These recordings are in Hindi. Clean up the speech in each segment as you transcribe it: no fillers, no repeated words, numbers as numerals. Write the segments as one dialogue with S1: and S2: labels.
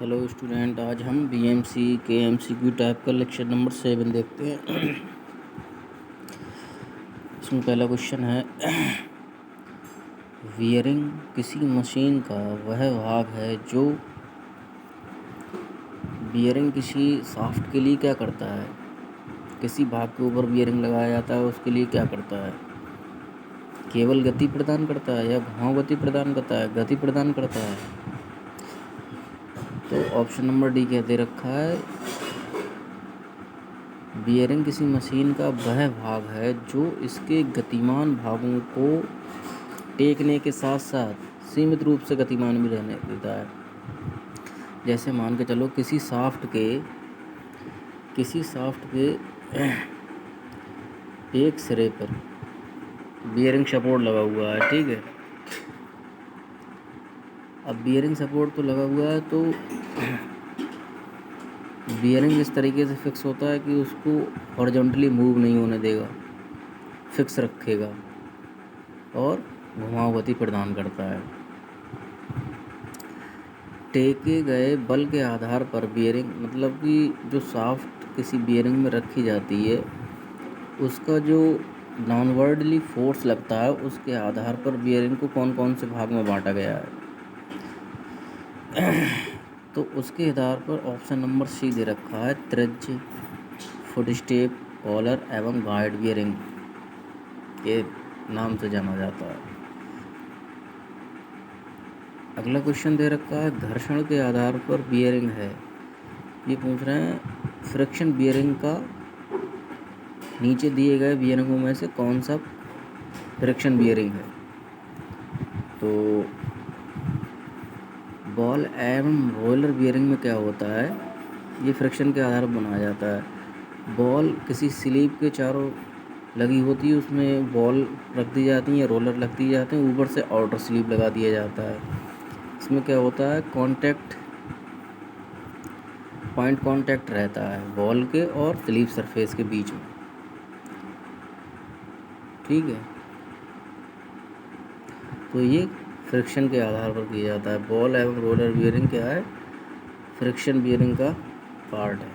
S1: हेलो स्टूडेंट, आज हम बीएमसी के एमसीक्यू टाइप का लेक्चर नंबर 7 देखते हैं। इसमें पहला क्वेश्चन है, वियरिंग किसी मशीन का वह भाग है जो बियरिंग किसी शाफ्ट के लिए क्या करता है। किसी भाग के ऊपर बियरिंग लगाया जाता है, उसके लिए क्या करता है। केवल गति प्रदान करता है या घुमाव गति प्रदान करता है, गति प्रदान करता है। तो ऑप्शन नंबर डी क्या दे रखा है, बियरिंग किसी मशीन का वह भाग है जो इसके गतिमान भागों को टेकने के साथ साथ सीमित रूप से गतिमान भी रहने देता है। जैसे मान के चलो किसी शाफ्ट के एक सिरे पर बियरिंग सपोर्ट लगा हुआ है, ठीक है। अब बियरिंग सपोर्ट तो लगा हुआ है, तो बियरिंग इस तरीके से फिक्स होता है कि उसको हॉरिजॉन्टली मूव नहीं होने देगा, फिक्स रखेगा और घुमाव गति प्रदान करता है। टेके गए बल के आधार पर बियरिंग, मतलब कि जो शाफ्ट किसी बियरिंग में रखी जाती है उसका जो डाउनवर्डली फोर्स लगता है उसके आधार पर बियरिंग को कौन कौन से भाग में बांटा गया है। तो उसके आधार पर ऑप्शन नंबर सी दे रखा है, त्रिज्य, फुटस्टेप, कॉलर एवं गाइड बियरिंग के नाम से जाना जाता है। अगला क्वेश्चन दे रखा है, घर्षण के आधार पर बियरिंग है। ये पूछ रहे हैं फ्रिक्शन बियरिंग का नीचे दिए गए बियरिंगों में से कौन सा फ्रिक्शन बियरिंग है। तो बॉल एवं रोलर बियरिंग में क्या होता है, ये फ्रिक्शन के आधार पर बनाया जाता है। बॉल किसी स्लीव के चारों लगी होती है, उसमें बॉल रख दी जाती है, रोलर रख दिए जाते हैं, ऊपर से आउटर स्लीव लगा दिया जाता है। इसमें क्या होता है, पॉइंट कांटेक्ट रहता है बॉल के और स्लीव सरफेस के बीच में, ठीक है। तो ये फ्रिक्शन के आधार पर किया जाता है। बॉल एवं रोलर बियरिंग क्या है, फ्रिक्शन बियरिंग का पार्ट है।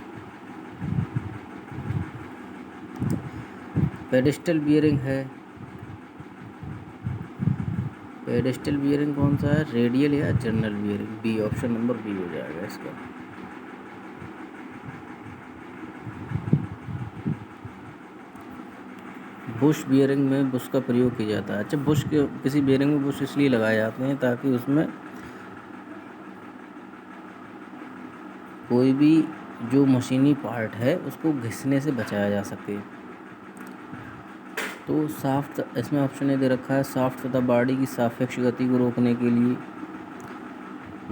S1: पेडेस्टल बियरिंग है। पेडेस्टल बियरिंग कौन सा है, रेडियल या journal bearing. B, option number B हो जाएगा इसका। बुश बियरिंग में बुश का प्रयोग किया जाता है। अच्छा, किसी बियरिंग में बुश इसलिए लगाए जाते हैं ताकि उसमें कोई भी जो मशीनी पार्ट है उसको घिसने से बचाया जा सके। तो शाफ्ट, इसमें ऑप्शन ए दे रखा है, शाफ्ट तथा बॉडी की सापेक्ष गति को रोकने के लिए।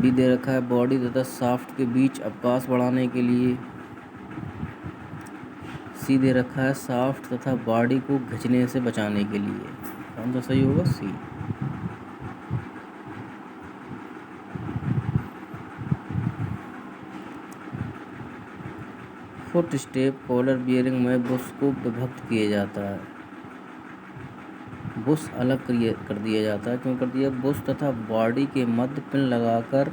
S1: बी दे रखा है, बॉडी तथा शाफ्ट के बीच अवकाश बढ़ाने के लिए। सी दे रखा है, शाफ्ट तथा बॉडी को खींचने से बचाने के लिए। कौन सा सही होगा, सी। फुट स्टेप कॉलर बियरिंग में बुश को विभक्त किया जाता है। बुश अलग कर दिया जाता है। क्यों कर दिया, बुश तथा बॉडी के मध्य पिन लगाकर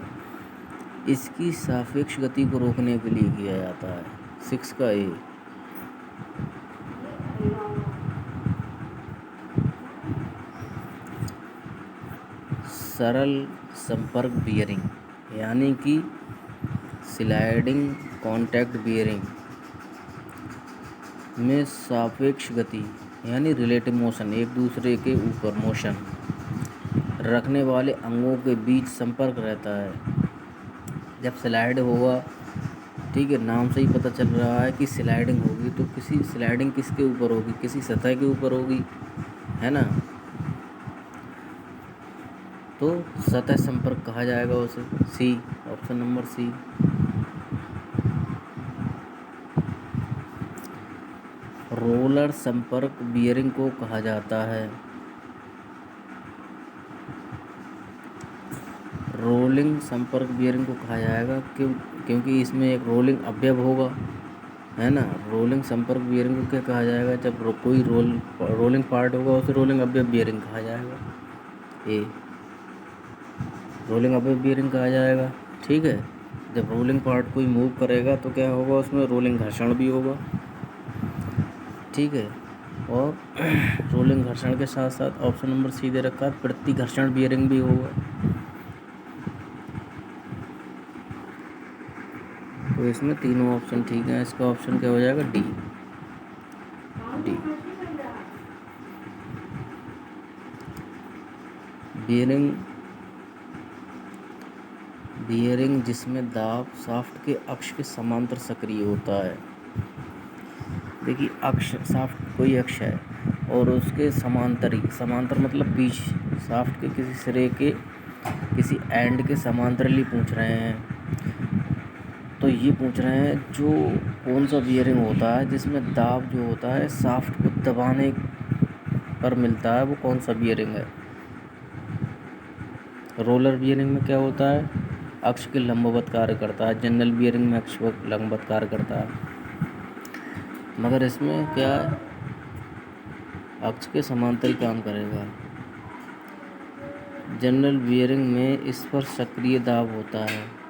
S1: इसकी सापेक्ष गति को रोकने के लिए किया जाता है। 6 का ए। सरल संपर्क बियरिंग यानी कि स्लाइडिंग कॉन्टैक्ट बियरिंग में सापेक्ष गति यानी रिलेटिव मोशन, एक दूसरे के ऊपर मोशन रखने वाले अंगों के बीच संपर्क रहता है। जब स्लाइड होगा, ठीक है, नाम से ही पता चल रहा है कि स्लाइडिंग होगी, तो किसी स्लाइडिंग किसके ऊपर होगी, किसी सतह के ऊपर होगी, है ना। तो सतह संपर्क कहा जाएगा उसे। सी, ऑप्शन नंबर सी। रोलर संपर्क बियरिंग को कहा जाता है। रोलिंग संपर्क बियरिंग को कहा जाएगा क्योंकि इसमें एक रोलिंग अवयव होगा, है ना। रोलिंग संपर्क बियरिंग को क्या कहा जाएगा, जब कोई रोलिंग पार्ट होगा उसे रोलिंग अवयव बियरिंग कहा जाएगा। ए, रोलिंग अवयव बियरिंग कहा जाएगा, ठीक है। जब रोलिंग पार्ट कोई मूव करेगा तो क्या होगा, उसमें रोलिंग घर्षण भी होगा, ठीक है। और रोलिंग घर्षण के साथ साथ ऑप्शन नंबर सी दे रखा है, प्रति घर्षण बियरिंग भी होगा। तो इसमें तीनों ऑप्शन ठीक हैं। इसका ऑप्शन क्या हो जाएगा, डी। डी। बियरिंग जिसमें दाब शाफ्ट के अक्ष के समांतर सक्रिय होता है। देखिए अक्ष, शाफ्ट कोई अक्ष है और उसके समांतर मतलब बीच, शाफ्ट के किसी सिरे के किसी एंड के समांतरली पूछ रहे हैं। तो ये पूछ रहे हैं जो कौन सा बियरिंग होता है जिसमें दाब जो होता है शाफ्ट को दबाने पर मिलता है, वो कौन सा बियरिंग है। रोलर बियरिंग में क्या होता है, अक्ष के लंबवत कार्य करता है। जनरल बियरिंग में अक्ष पर लंबवत कार्य करता है, मगर इसमें क्या है, अक्ष के समांतर ही काम करेगा। जनरल बियरिंग में इस पर सक्रिय दाब होता है।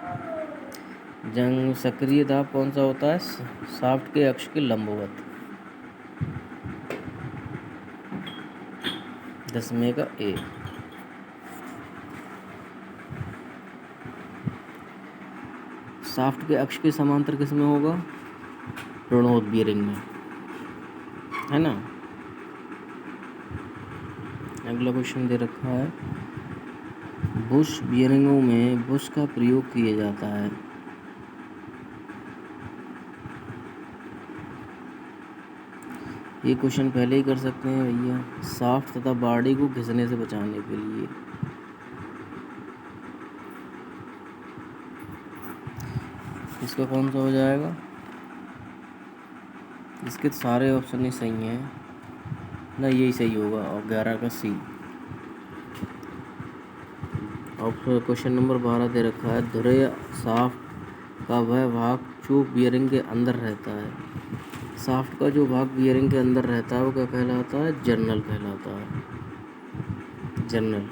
S1: सक्रिय दाब कौन सा होता है, शाफ्ट के अक्ष के लंबवत। 10वें का ए। शाफ्ट के अक्ष के समांतर किस में होगा, ऋणोत्तर बियरिंग में, है ना। अगला क्वेश्चन दे रखा है, बुश बियरिंगों में बुश का प्रयोग किया जाता है। ये क्वेश्चन पहले ही कर सकते हैं भैया, शाफ्ट तथा बॉडी को घिसने से बचाने के लिए। इसका कौन सा हो जाएगा, इसके सारे ऑप्शन ही सही हैं ना, यही सही होगा। और 11 का सी। ऑप्शन क्वेश्चन नंबर 12 दे रखा है, धुरे शाफ्ट का वह भाग जो बियरिंग के अंदर रहता है। शाफ्ट का जो भाग बियरिंग के अंदर रहता है वो क्या कहलाता है, जर्नल कहलाता है। जर्नल।